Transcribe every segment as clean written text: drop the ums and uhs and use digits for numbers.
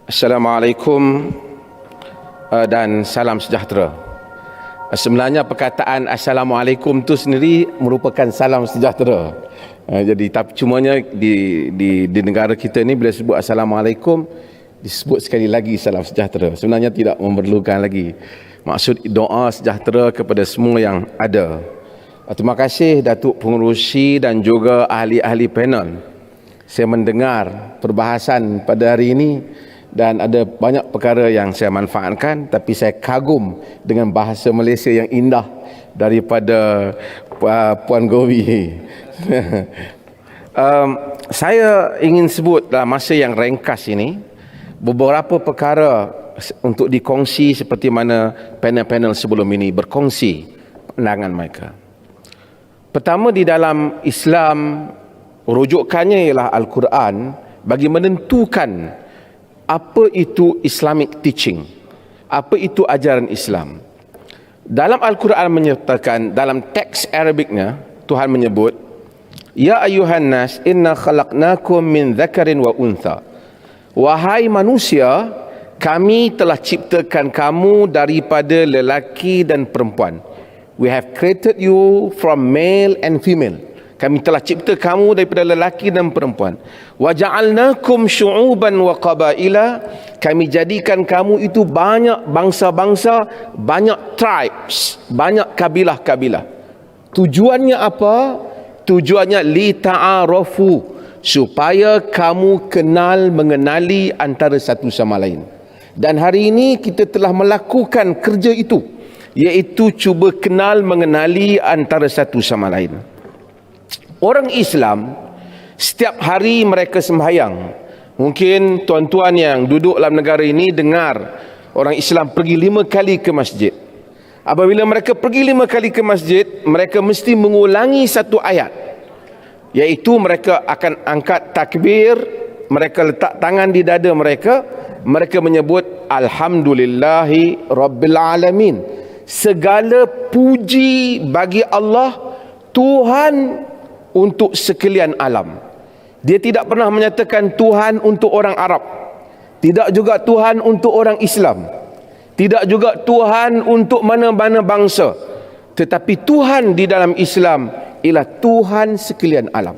Assalamualaikum dan salam sejahtera. Sebenarnya perkataan Assalamualaikum itu sendiri merupakan salam sejahtera. Jadi tapi cumanya di negara kita ni bila sebut Assalamualaikum disebut sekali lagi salam sejahtera. Sebenarnya tidak memerlukan lagi. Maksud doa sejahtera kepada semua yang ada. Terima kasih Datuk Pengerusi dan juga ahli-ahli panel. Saya mendengar perbahasan pada hari ini dan ada banyak perkara yang saya manfaatkan, tapi saya kagum dengan bahasa Malaysia yang indah daripada Puan Gowi. Saya ingin sebut dalam masa yang ringkas ini beberapa perkara untuk dikongsi seperti mana panel-panel sebelum ini berkongsi pandangan mereka. Pertama, di dalam Islam rujukannya ialah Al-Quran bagi menentukan apa itu Islamic teaching, apa itu ajaran Islam. Dalam Al-Quran menyatakan, dalam teks Arabiknya Tuhan menyebut, Ya ayuhan nas inna khalaqnakum min dzakarin wa untha. Wahai manusia, kami telah ciptakan kamu daripada lelaki dan perempuan. We have created you from male and female. Kami telah cipta kamu daripada lelaki dan perempuan. Wa ja'alnakum syu'uban wa qabaila. Kami jadikan kamu itu banyak bangsa-bangsa, banyak tribes, banyak kabilah-kabilah. Tujuannya apa? Tujuannya li ta'arafu, supaya kamu kenal mengenali antara satu sama lain. Dan hari ini kita telah melakukan kerja itu, iaitu cuba kenal mengenali antara satu sama lain. Orang Islam setiap hari mereka sembahyang. Mungkin tuan-tuan yang duduk dalam negara ini dengar orang Islam pergi 5 kali ke masjid. Apabila mereka pergi 5 kali ke masjid, mereka mesti mengulangi satu ayat, iaitu mereka akan angkat takbir, mereka letak tangan di dada mereka, mereka menyebut Alhamdulillahi Rabbil Alamin. Segala puji bagi Allah, Tuhan untuk sekalian alam. Dia tidak pernah menyatakan Tuhan untuk orang Arab, tidak juga Tuhan untuk orang Islam, tidak juga Tuhan untuk mana-mana bangsa, tetapi Tuhan di dalam Islam ialah Tuhan sekalian alam.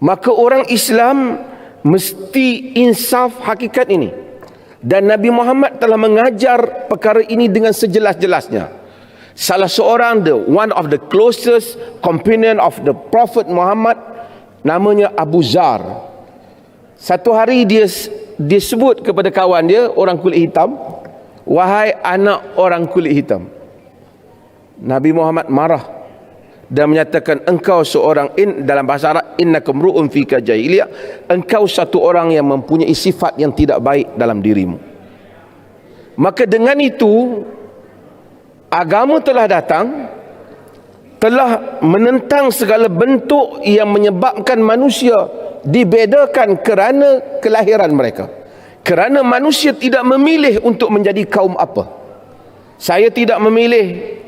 Maka orang Islam mesti insaf hakikat ini, dan Nabi Muhammad telah mengajar perkara ini dengan sejelas-jelasnya. Salah seorang, one of the closest companion of the Prophet Muhammad, namanya Abu Zar. Satu hari dia sebut kepada kawan dia, orang kulit hitam, wahai anak orang kulit hitam. Nabi Muhammad marah dan menyatakan, engkau seorang, dalam bahasa Arab, innakum ru'un fika jahiliyah, engkau satu orang yang mempunyai sifat yang tidak baik dalam dirimu. Maka dengan itu agama telah datang, telah menentang segala bentuk yang menyebabkan manusia dibedakan kerana kelahiran mereka. Kerana manusia tidak memilih untuk menjadi kaum apa. Saya tidak memilih.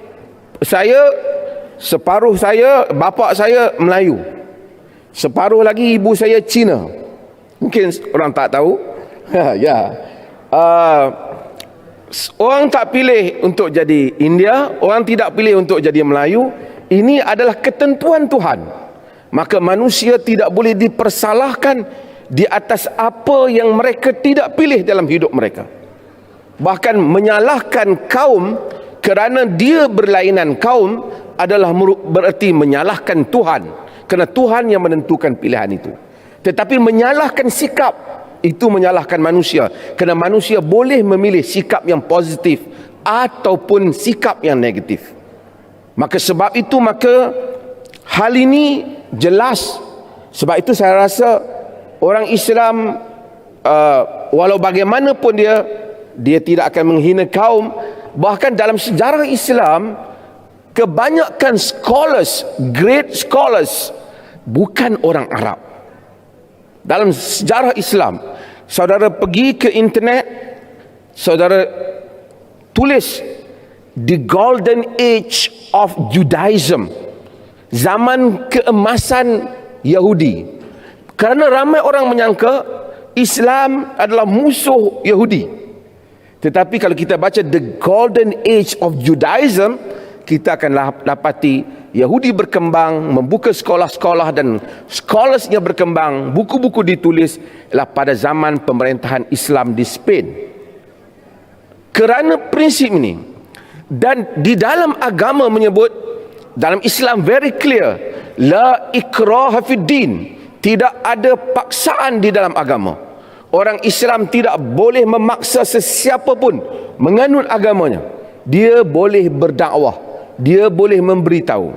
Separuh saya, bapa saya Melayu, separuh lagi ibu saya Cina. Mungkin orang tak tahu. Orang tak pilih untuk jadi India, orang tidak pilih untuk jadi Melayu. Ini adalah ketentuan Tuhan. Maka manusia tidak boleh dipersalahkan di atas apa yang mereka tidak pilih dalam hidup mereka. Bahkan menyalahkan kaum kerana dia berlainan kaum adalah berarti menyalahkan Tuhan, kerana Tuhan yang menentukan pilihan itu. Tetapi menyalahkan sikap, itu menyalahkan manusia, kerana manusia boleh memilih sikap yang positif ataupun sikap yang negatif. Maka sebab itu, hal ini jelas. Sebab itu saya rasa orang Islam walau bagaimanapun dia tidak akan menghina kaum. Bahkan dalam sejarah Islam, kebanyakan scholars, great scholars, bukan orang Arab. Dalam sejarah Islam, saudara pergi ke internet, saudara tulis the golden age of Judaism, zaman keemasan Yahudi. Kerana ramai orang menyangka Islam adalah musuh Yahudi. Tetapi kalau kita baca The Golden Age of Judaism, kita akan dapati Yahudi berkembang, membuka sekolah-sekolah dan scholarsnya berkembang, buku-buku ditulis pada zaman pemerintahan Islam di Spain. Kerana prinsip ini, dan di dalam agama menyebut, dalam Islam very clear, la ikraha fid din, tidak ada paksaan di dalam agama. Orang Islam tidak boleh memaksa sesiapa pun menganut agamanya. Dia boleh berdakwah, dia boleh memberitahu.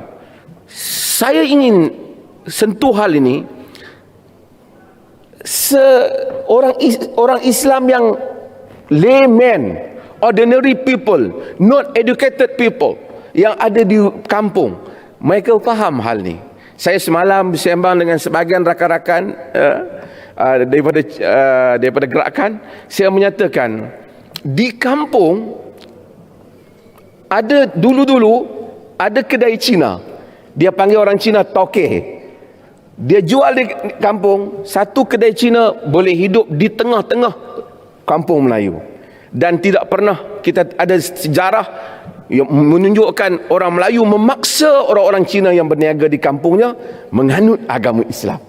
Saya ingin sentuh hal ini. Orang Islam yang layman, ordinary people, not educated people yang ada di kampung, mereka faham hal ni. Saya semalam bersembang dengan sebahagian rakan-rakan daripada gerakan. Saya menyatakan di kampung ada dulu ada kedai Cina, dia panggil orang Cina tokeh. Dia jual di kampung, satu kedai Cina boleh hidup di tengah-tengah kampung Melayu. Dan tidak pernah kita ada sejarah yang menunjukkan orang Melayu memaksa orang-orang Cina yang berniaga di kampungnya menganut agama Islam.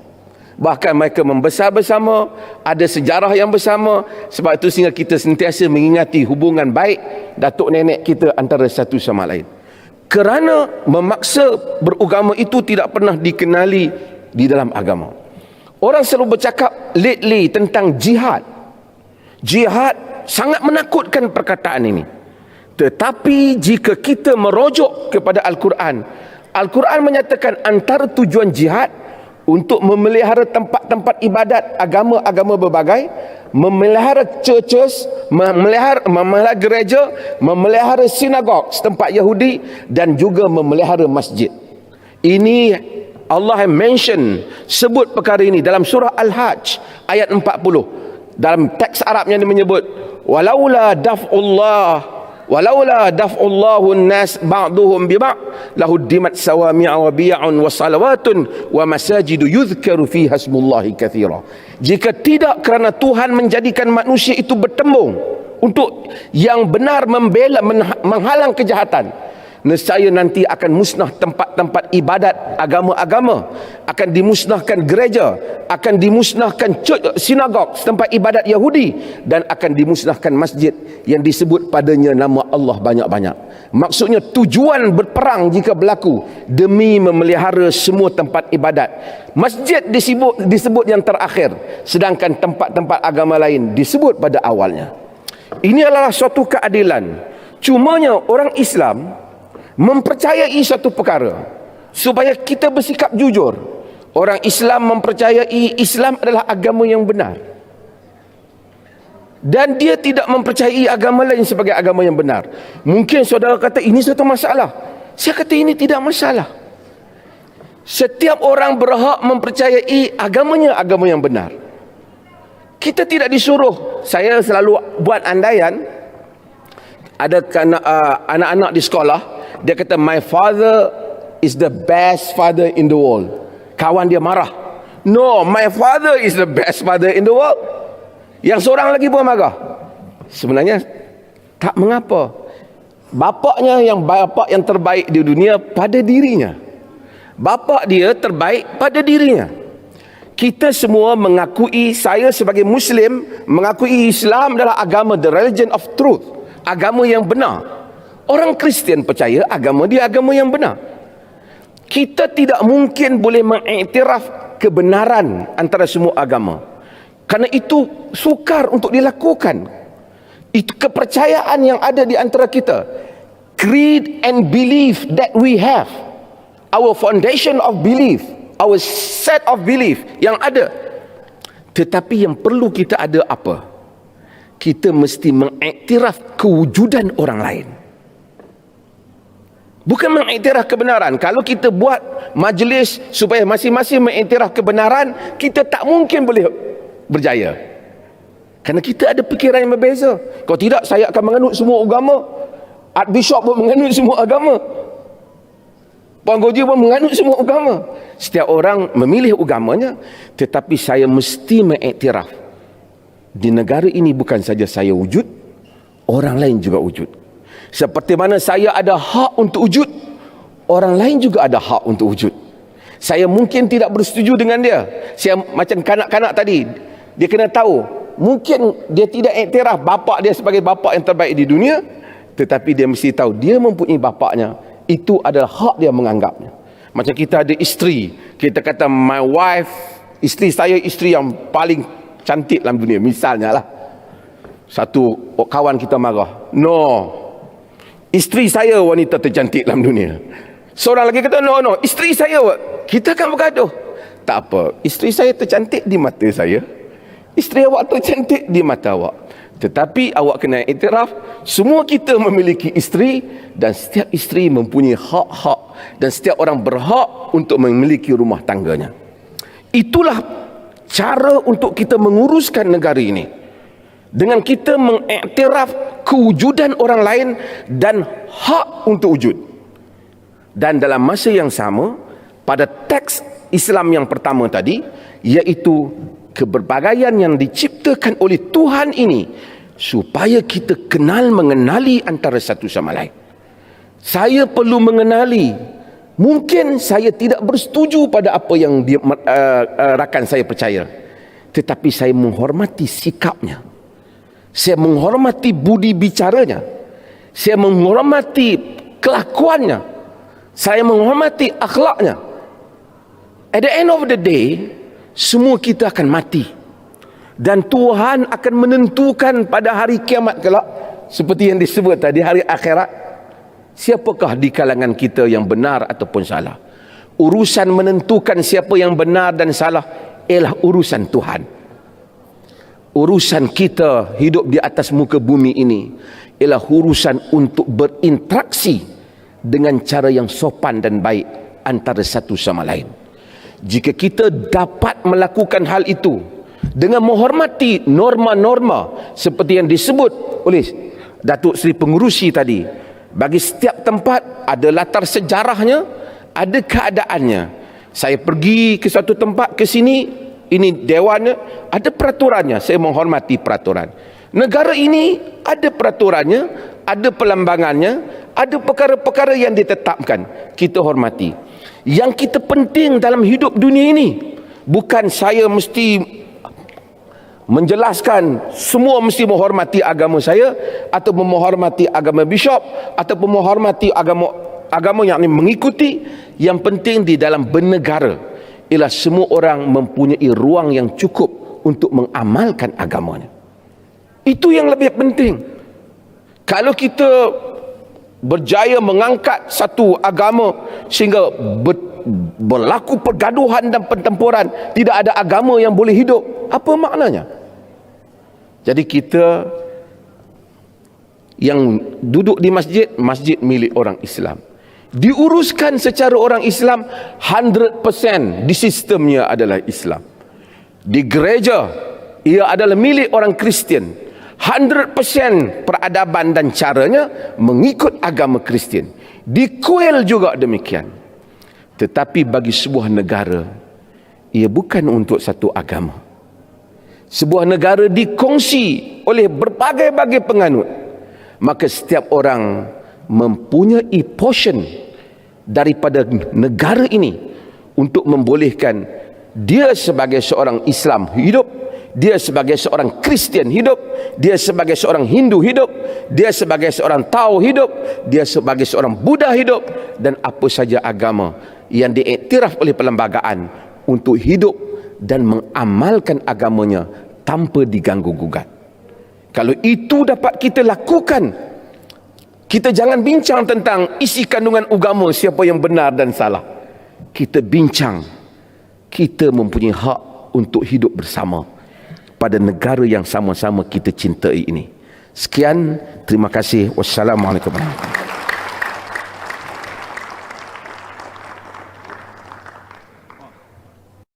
Bahkan mereka membesar bersama, ada sejarah yang bersama. Sebab itu sehingga kita sentiasa mengingati hubungan baik datuk nenek kita antara satu sama lain. Kerana memaksa beragama itu tidak pernah dikenali di dalam agama. Orang selalu bercakap lately tentang jihad. Jihad sangat menakutkan perkataan ini. Tetapi jika kita merujuk kepada Al-Quran, Al-Quran menyatakan antara tujuan jihad untuk memelihara tempat-tempat ibadat agama-agama berbagai, memelihara churches, memelihara gereja, memelihara sinagog tempat Yahudi, dan juga memelihara masjid. Ini Allah mention, sebut perkara ini dalam surah Al-Hajj ayat 40. Dalam teks Arabnya dia menyebut walaula daf'ullahu an-nas ba'duhum bi ba' lahuddimat sawami'a wa bi'un wa salawatun wa masajidu yuzkaru fiha ismullahi katsira. Jika tidak kerana Tuhan menjadikan manusia itu bertembung untuk yang benar membela menghalang kejahatan, nescaya nanti akan musnah tempat-tempat ibadat agama-agama, akan dimusnahkan gereja, akan dimusnahkan sinagog, tempat ibadat Yahudi, dan akan dimusnahkan masjid yang disebut padanya nama Allah banyak-banyak. Maksudnya tujuan berperang jika berlaku demi memelihara semua tempat ibadat. Masjid disebut yang terakhir, sedangkan tempat-tempat agama lain disebut pada awalnya. Ini adalah suatu keadilan. Cumanya orang Islam mempercayai satu perkara supaya kita bersikap jujur. Orang Islam mempercayai Islam adalah agama yang benar, dan dia tidak mempercayai agama lain sebagai agama yang benar. Mungkin saudara kata ini satu masalah. Saya kata ini tidak masalah. Setiap orang berhak mempercayai agamanya agama yang benar. Kita tidak disuruh. Saya selalu buat andaian. Ada anak-anak di sekolah, dia kata my father is the best father in the world. Kawan dia marah. No, my father is the best father in the world. Yang seorang lagi pun marah. Sebenarnya tak mengapa. Bapaknya bapak yang terbaik di dunia pada dirinya. Bapak dia terbaik pada dirinya. Kita semua mengakui, saya sebagai Muslim mengakui Islam adalah agama, the religion of truth, agama yang benar. Orang Kristian percaya agama dia agama yang benar. Kita tidak mungkin boleh mengiktiraf kebenaran antara semua agama. Kerana itu sukar untuk dilakukan. Itu kepercayaan yang ada di antara kita. Creed and belief that we have. Our foundation of belief. Our set of belief yang ada. Tetapi yang perlu kita ada apa? Kita mesti mengiktiraf kewujudan orang lain. Bukan mengiktiraf kebenaran. Kalau kita buat majlis supaya masing-masing mengiktiraf kebenaran, kita tak mungkin boleh berjaya. Kerana kita ada fikiran yang berbeza. Kalau tidak, saya akan menganut semua agama. Archbishop pun menganut semua agama. Puan Goji pun menganut semua agama. Setiap orang memilih agamanya, tetapi saya mesti mengiktiraf di negara ini bukan saja saya wujud, orang lain juga wujud. Seperti mana saya ada hak untuk wujud, orang lain juga ada hak untuk wujud. Saya mungkin tidak bersetuju dengan dia. Saya macam kanak-kanak tadi, dia kena tahu, mungkin dia tidak iktiraf bapa dia sebagai bapa yang terbaik di dunia, tetapi dia mesti tahu dia mempunyai bapaknya. Itu adalah hak dia menganggapnya. Macam kita ada isteri, kita kata my wife, isteri saya isteri yang paling cantik dalam dunia, misalnya lah. Satu kawan kita marah, no, isteri saya wanita tercantik dalam dunia. Seorang lagi kata, no, isteri saya. Kita akan bergaduh. Tak apa, isteri saya tercantik di mata saya, isteri awak tercantik di mata awak. Tetapi awak kena iktiraf, semua kita memiliki isteri, dan setiap isteri mempunyai hak-hak, dan setiap orang berhak untuk memiliki rumah tangganya. Itulah cara untuk kita menguruskan negara ini, dengan kita mengiktiraf kewujudan orang lain dan hak untuk wujud. Dan dalam masa yang sama, pada teks Islam yang pertama tadi, iaitu keberbagaian yang diciptakan oleh Tuhan ini, supaya kita mengenali antara satu sama lain. Saya perlu mengenali, mungkin saya tidak bersetuju pada apa yang rakan saya percaya, tetapi saya menghormati sikapnya, saya menghormati budi bicaranya, saya menghormati kelakuannya, saya menghormati akhlaknya. At the end of the day, semua kita akan mati, dan Tuhan akan menentukan pada hari kiamat kelak, seperti yang disebut tadi, hari akhirat, siapakah di kalangan kita yang benar ataupun salah. Urusan menentukan siapa yang benar dan salah ialah urusan Tuhan. Urusan kita hidup di atas muka bumi ini ialah urusan untuk berinteraksi dengan cara yang sopan dan baik antara satu sama lain. Jika kita dapat melakukan hal itu dengan menghormati norma-norma seperti yang disebut oleh Datuk Seri Pengurusi tadi, bagi setiap tempat ada latar sejarahnya, ada keadaannya. Saya pergi ke satu tempat, ke sini, ini dewannya, ada peraturannya, saya menghormati peraturan. Negara ini ada peraturannya, ada pelambangannya, ada perkara-perkara yang ditetapkan, kita hormati. Yang kita penting dalam hidup dunia ini, bukan saya mesti menjelaskan semua mesti menghormati agama saya, atau menghormati agama bishop, atau menghormati agama yang mengikuti. Yang penting di dalam bernegara ialah semua orang mempunyai ruang yang cukup untuk mengamalkan agamanya. Itu yang lebih penting. Kalau kita berjaya mengangkat satu agama sehingga berlaku pergaduhan dan pertempuran, tidak ada agama yang boleh hidup, apa maknanya? Jadi kita yang duduk di masjid, masjid milik orang Islam, diuruskan secara orang Islam 100%, di sistemnya adalah Islam. Di gereja, ia adalah milik orang Kristian, 100% peradaban dan caranya mengikut agama Kristian. Di kuil juga demikian. Tetapi bagi sebuah negara, ia bukan untuk satu agama. Sebuah negara dikongsi oleh berbagai-bagai penganut, maka setiap orang mempunyai portion daripada negara ini untuk membolehkan dia sebagai seorang Islam hidup, dia sebagai seorang Kristian hidup, dia sebagai seorang Hindu hidup, dia sebagai seorang Tao hidup, dia sebagai seorang Buddha hidup, dan apa saja agama yang diiktiraf oleh perlembagaan untuk hidup dan mengamalkan agamanya tanpa diganggu gugat. Kalau itu dapat kita lakukan, kita jangan bincang tentang isi kandungan agama, siapa yang benar dan salah. Kita bincang, kita mempunyai hak untuk hidup bersama pada negara yang sama-sama kita cintai ini. Sekian, terima kasih. Wassalamualaikum warahmatullahi wabarakatuh.